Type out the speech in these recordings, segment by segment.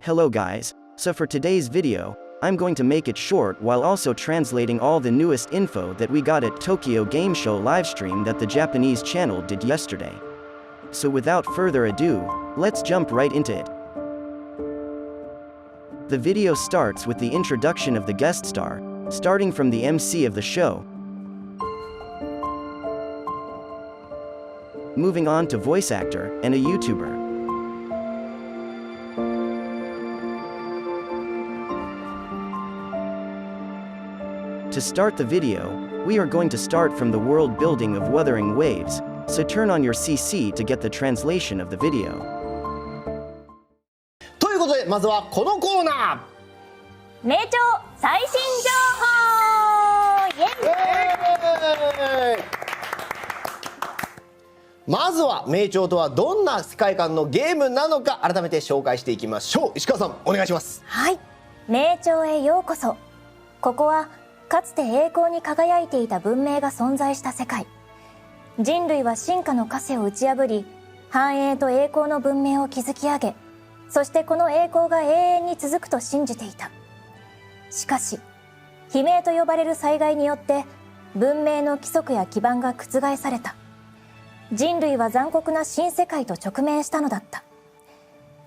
Hello guys, so for today's video, I'm going to make it short while also translating all the newest info that we got at Tokyo Game Show livestream that the Japanese channel did yesterday. So without further ado, let's jump right into it. The video starts with the introduction of the guest star, starting from the MC of the show, moving on to voice actor and a YouTuber. To start the video, we are going to start from the world building of Wuthering Waves, so turn on your CC to get the translation of the video. ということで、まずはこのコーナー、名鳥最新情報イエーイ。まずは名鳥とはどんな世界観のゲームなのか改めて紹介していきましょう。石川さん、お願いします。はい、名鳥へようこそ。ここはかつて栄光に輝いていた文明が存在した世界。人類は進化の枷を打ち破り、繁栄と栄光の文明を築き上げ、そしてこの栄光が永遠に続くと信じていた。しかし、悲鳴と呼ばれる災害によって文明の規則や基盤が覆された。人類は残酷な新世界と直面したのだった。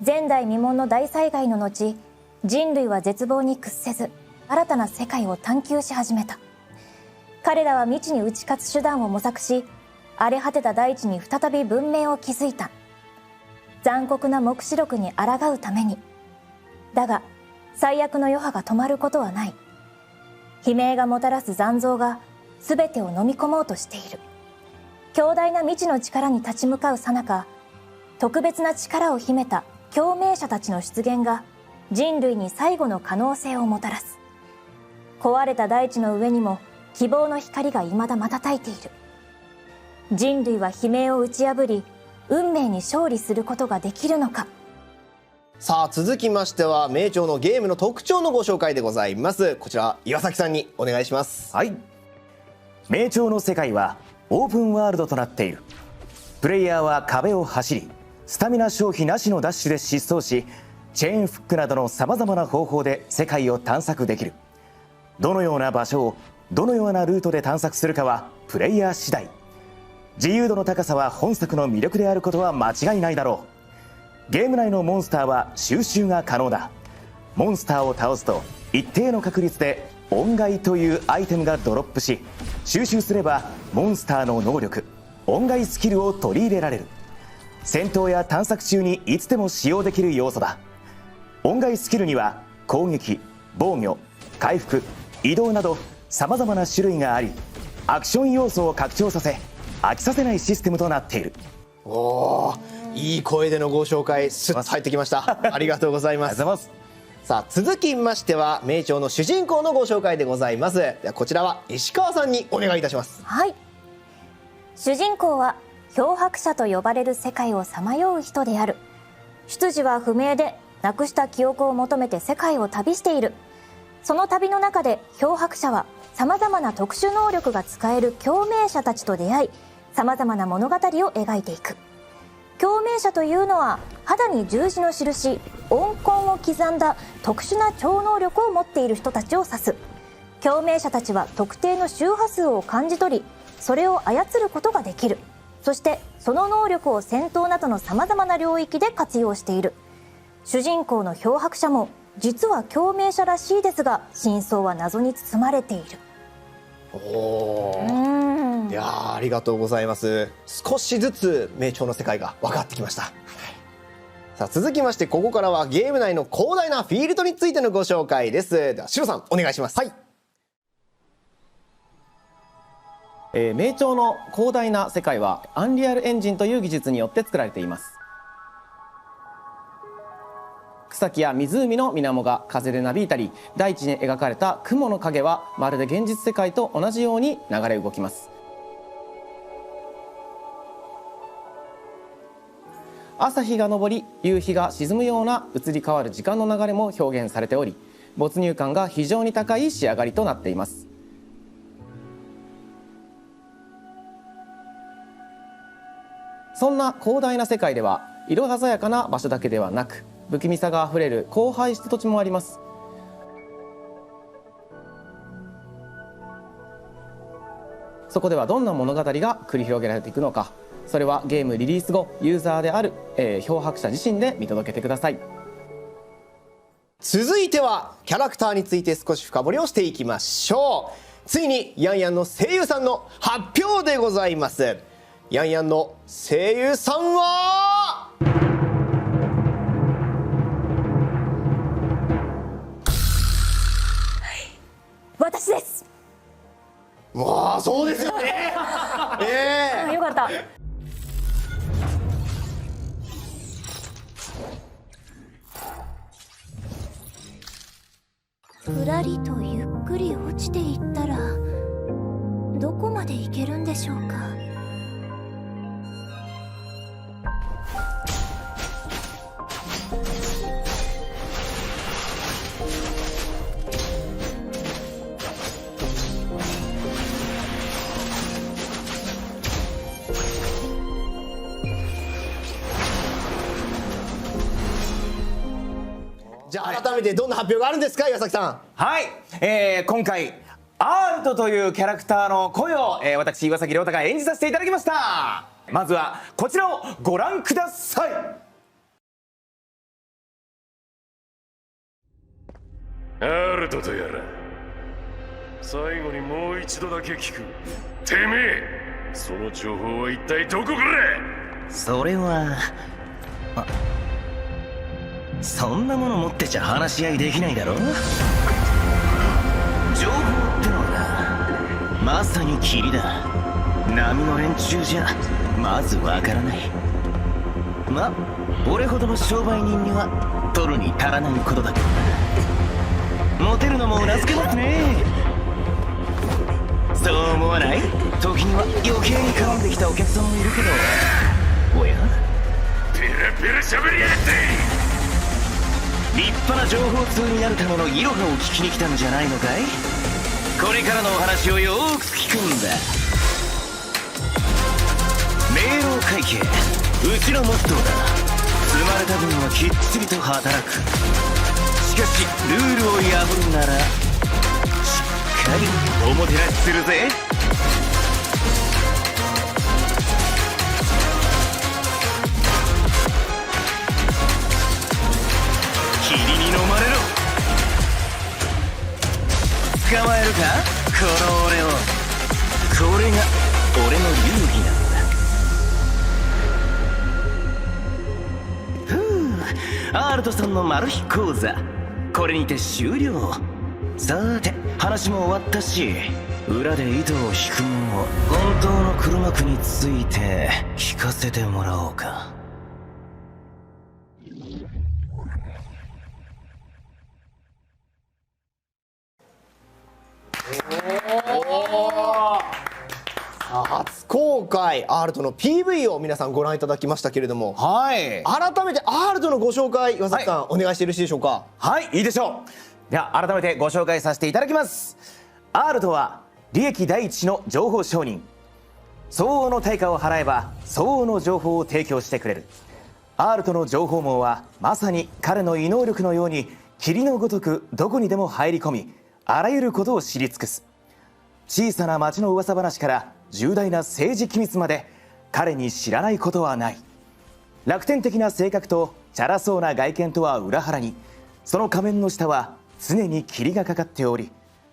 前代未聞の大災害の後、人類は絶望に屈せず、新たな世界を探求し始めた。彼らは未知に打ち勝つ手段を模索し、荒れ果てた大地に再び文明を築いた。残酷な黙示録に抗うために。だが、最悪の余波が止まることはない。悲鳴がもたらす残像が全てを飲み込もうとしている。強大な未知の力に立ち向かう最中、特別な力を秘めた共鳴者たちの出現が人類に最後の可能性をもたらす。壊れた大地の上にも希望の光が未だ瞬いている。人類は悲鳴を打ち破り、運命に勝利することができるのか。さあ、続きましては名鳥のゲームの特徴のご紹介でございます。こちら岩崎さんにお願いします。はい、名鳥の世界はオープンワールドとなっている。プレイヤーは壁を走り、スタミナ消費なしのダッシュで疾走し、チェーンフックなどのさまざまな方法で世界を探索できる。どのような場所をどのようなルートで探索するかはプレイヤー次第。自由度の高さは本作の魅力であることは間違いないだろう。ゲーム内のモンスターは収集が可能だ。モンスターを倒すと一定の確率で恩骸というアイテムがドロップし、収集すればモンスターの能力、恩骸スキルを取り入れられる。戦闘や探索中にいつでも使用できる要素だ。恩骸スキルには攻撃、防御、回復、移動などさまざまな種類があり、アクション要素を拡張させ飽きさせないシステムとなっている。おー、いい声でのご紹介、スッと入ってきました。ありがとうございます。ありがとうございます。さあ、続きましては名鳥の主人公のご紹介でございます。ではこちらは石川さんにお願いいたします。はい。主人公は漂白者と呼ばれる世界をさまよう人である。出自は不明で、なくした記憶を求めて世界を旅している。その旅の中で漂白者はさまざまな特殊能力が使える共鳴者たちと出会い、さまざまな物語を描いていく。共鳴者というのは肌に十字の印、温魂を刻んだ特殊な超能力を持っている人たちを指す。共鳴者たちは特定の周波数を感じ取り、それを操ることができる。そしてその能力を戦闘などのさまざまな領域で活用している。主人公の漂白者も実は共鳴者らしいですが、真相は謎に包まれている。おー、いやー、ありがとうございます。少しずつ名鳥の世界が分かってきました。さあ、続きましてここからはゲーム内の広大なフィールドについてのご紹介です。ではシロさん、お願いします。はい。名鳥の広大な世界はアンリアルエンジンという技術によって作られています。草木や湖の水面が風でなびいたり、大地に描かれた雲の影はまるで現実世界と同じように流れ動きます。朝日が昇り夕日が沈むような移り変わる時間の流れも表現されており、没入感が非常に高い仕上がりとなっています。そんな広大な世界では色鮮やかな場所だけではなく、不気味さがあふれる荒廃した土地もあります。そこではどんな物語が繰り広げられていくのか、それはゲームリリース後ユーザーである、漂白者自身で見届けてください。続いてはキャラクターについて少し深掘りをしていきましょう。ついにヤンヤンの声優さんの発表でございます。ヤンヤンの声優さんは私です。わあ、そうですよねよかった。ふらりとゆっくり落ちていったらどこまで行けるんでしょうか。じゃあ改めてどんな発表があるんですか、岩崎さん。はい、今回アールトというキャラクターの声を、私岩崎亮太が演じさせていただきました。まずはこちらをご覧ください。アールトとやら最後にもう一度だけ聞く。てめえその情報は一体どこから？それはそんなもの持ってちゃ話し合いできないだろ。情報ってのはな、まさに霧だ。波の連中じゃまずわからない。ま、俺ほどの商売人には取るに足らないことだけどな。モテるのもうなずけますね。そう思わない？時には余計に絡んできたお客さんもいるけど、おや？ペラペラ喋りやがって！立派な情報通になるためのイロハを聞きに来たんじゃないのかい？これからのお話をよーく聞くんだ。明朗会計、うちのモットーだ。積まれた分はきっちりと働く。しかしルールを破るならしっかりおもてなしするぜ。霧に飲まれろ。捕まえるか、この俺を。これが俺の流儀なんだ。ふう、アールトさんのマル秘講座、これにて終了。さーて話も終わったし、裏で糸を引くもの、本当の黒幕について聞かせてもらおうか。初公開アールトの PV を皆さんご覧いただきましたけれども、はい、改めてアールトのご紹介、岩崎さん、お願いしてよろしいでしょうか。はい、いいでしょう。では改めてご紹介させていただきます。アールトは利益第一の情報商人。相応の対価を払えば相応の情報を提供してくれる。アールトの情報網はまさに彼の異能力のように霧のごとくどこにでも入り込み、あらゆることを知り尽くす。小さな町の噂話から重大な政治機密まで彼に知らないことはない。楽天的な性格とチャラそうな外見とは裏腹に、その仮面の下は常に霧がかかっており、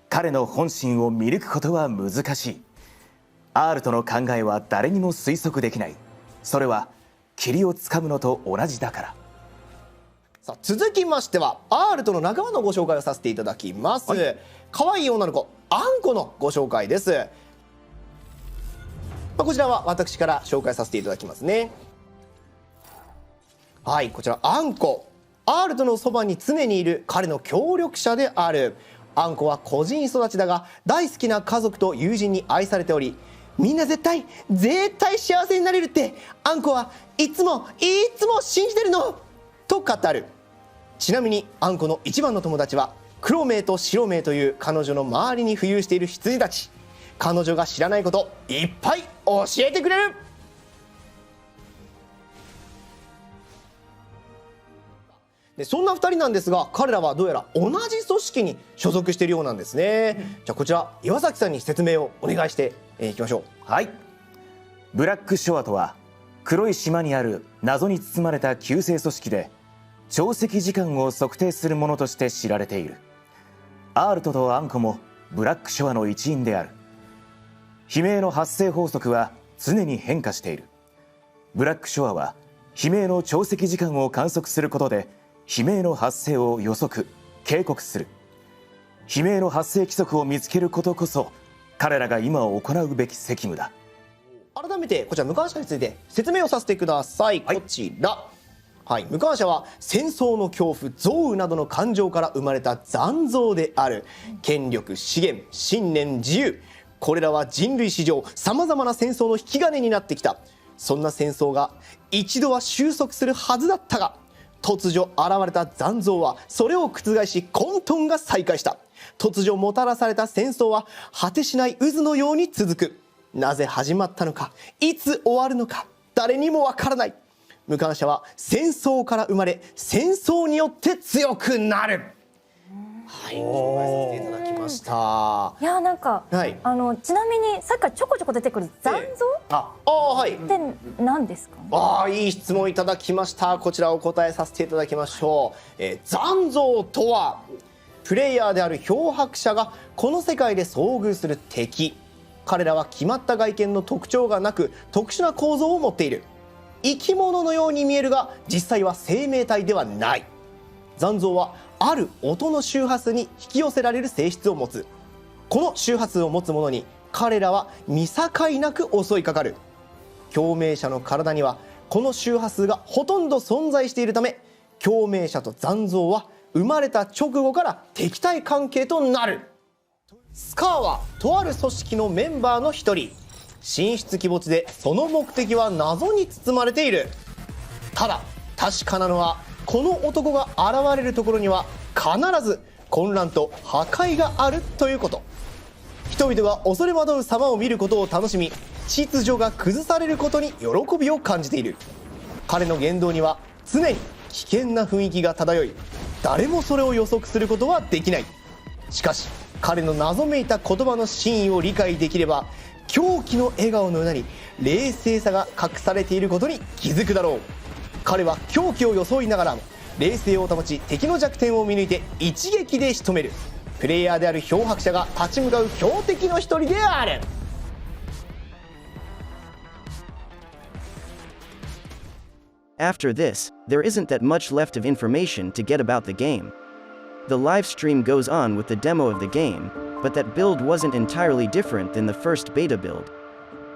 彼の本心を見抜くことは難しい。アールトの考えは誰にも推測できない。それは霧をつかむのと同じだから。さあ続きましてはアールトの仲間のご紹介をさせていただきます。可愛い女の子あんこのご紹介です。こちらは私から紹介させていただきますね。はい、こちらあんこ、アールトのそばに常にいる彼の協力者である。あんこは孤児院育ちだが大好きな家族と友人に愛されており、みんな絶対幸せになれるってあんこはいつも信じてるのと語る。ちなみにあんこの一番の友達は黒目と白目という彼女の周りに浮遊している羊たち。彼女が知らないこといっぱい教えてくれる。でそんな2人なんですが、彼らはどうやら同じ組織に所属しているようなんですね。じゃあこちら岩崎さんに説明をお願いしていきましょう。はい。ブラックショアとは黒い島にある謎に包まれた救世組織で、潮汐時間を測定するものとして知られている。アールトとアンコもブラックショアの一員である。悲鳴の発生法則は常に変化している。ブラックショアは悲鳴の潮汐時間を観測することで悲鳴の発生を予測・警告する。悲鳴の発生規則を見つけることこそ彼らが今行うべき責務だ。改めてこちら無関者について説明をさせてください。こちら、はい、無関者は戦争の恐怖、憎悪などの感情から生まれた残像である。権力、資源、信念、自由、これらは人類史上さまざまな戦争の引き金になってきた。そんな戦争が一度は収束するはずだったが、突如現れた残像はそれを覆し混沌が再開した。突如もたらされた戦争は果てしない渦のように続く。なぜ始まったのか、いつ終わるのか、誰にもわからない。無関者は戦争から生まれ、戦争によって強くなる。はい、紹介させていただきました。いやなんか、はい、ちなみにさっきからちょこちょこ出てくる残像はい、って何ですか？いい質問いただきました。こちらお答えさせていただきましょう。残像とはプレイヤーである漂白者がこの世界で遭遇する敵。彼らは決まった外見の特徴がなく特殊な構造を持っている。生き物のように見えるが実際は生命体ではない。残像はある音の周波数に引き寄せられる性質を持つ。この周波数を持つ者に彼らは見境なく襲いかかる。共鳴者の体にはこの周波数がほとんど存在しているため、共鳴者と残像は生まれた直後から敵対関係となる。スカーはとある組織のメンバーの一人。神出鬼没でその目的は謎に包まれている。ただ確かなのはこの男が現れるところには必ず混乱と破壊があるということ。人々が恐れ惑う様を見ることを楽しみ、秩序が崩されることに喜びを感じている。彼の言動には常に危険な雰囲気が漂い、誰もそれを予測することはできない。しかし彼の謎めいた言葉の真意を理解できれば、狂気の笑顔の裏に冷静さが隠されていることに気づくだろう。彼は狂気を装いながらも冷静を保ち、敵の弱点を見抜いて一撃で仕留める。プレイヤーである漂白者が立ち向かう強敵の一人である。After this, there isn't that much left of information to get about the game. The live stream goes on with the demo of the game, but that build wasn't entirely different than the first beta build.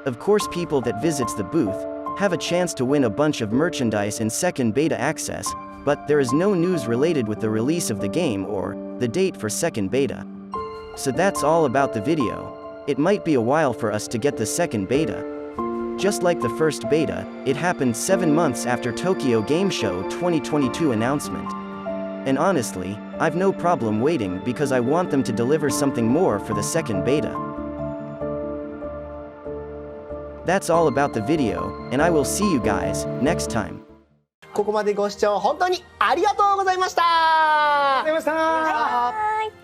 Of course, people that visits the booth have a chance to win a bunch of merchandise in second beta access, but there is no news related with the release of the game or the date for second beta. So that's all about the video. It might be a while for us to get the second beta. Just like the first beta, it happened 7 months after Tokyo Game Show 2022 announcement. And honestly, I've no problem waiting because I want them to deliver something more for the second beta. That's all about the video, and I will see you guys next time. ここまでご視聴本当にありがとうございました。ありがとうございました。はい。